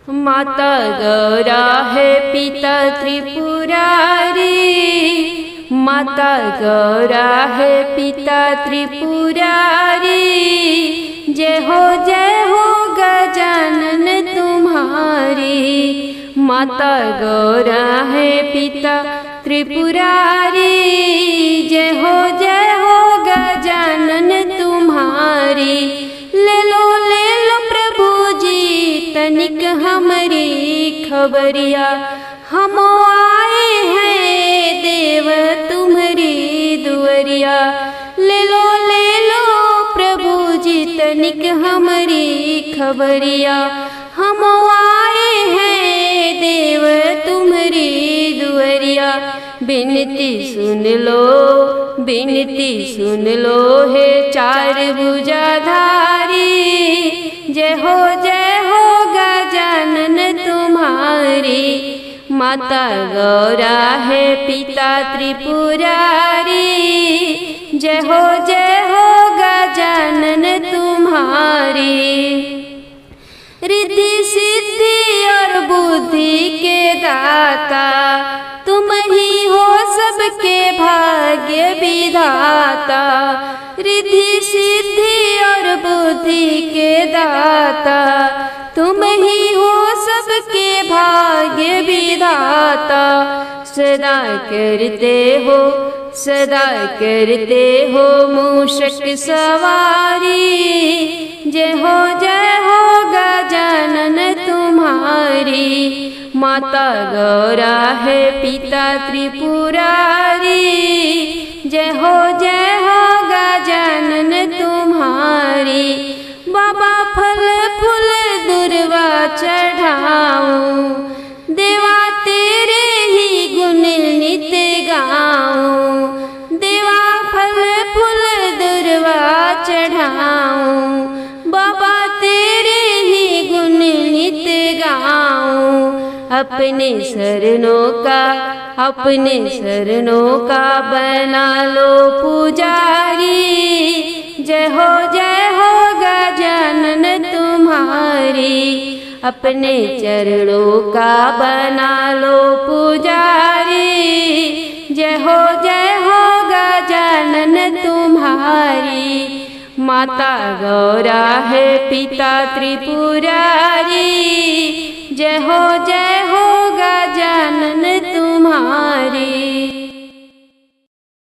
माता गौरा है पिता त्रिपुरारी, माता गौरा है पिता त्रिपुरारी। जय हो गजानन तुम्हारी। माता गौरा है पिता त्रिपुरारी। जय हो गजानन तुम्हारी। ले लो प्रभु जी तनिक हमारी खबरिया, हम आए हैं देव तुम्हारी दुअरिया। ले लो प्रभु जी तनिक हमारी खबरिया, हम आए हैं देव तुम्हारी दुअरिया। बिनती सुन लो है चार भुजाधारी। जय हो गजानन तुम्हारी। माता गौरा है पिता त्रिपुरारी। जय हो गजानन तुम्हारी। रिद्धि सिद्धि और बुद्धि के दाता, तुम ही हो सबके भाग्य विधाता। रिद्धि सिद्धि और बुद्धि के दाता, तुम ही हो सबके भाग्य विधाता। सदा करते हो मूषक सवारी। जय हो गजानन तुम्हारी। माता गौरा है पिता त्रिपुरारी। जय हो गजानन तुम्हारी। बाबा फल फूल दुर्वा चढ़ाऊं, देवा तेरे ही गुण नित गाऊं। देवा फल फूल दुर्वा चढ़ाऊं, बाबा तेरे ही गुण नित गाऊं। अपने शरणों का बना लो पुजारी। जय हो गजानन तुम्हारी। अपने चरणों का बना लो पुजारी। जय हो गजानन तुम्हारी। माता गौरा है पिता त्रिपुरारी। जय हो गजानन तुम्हारी।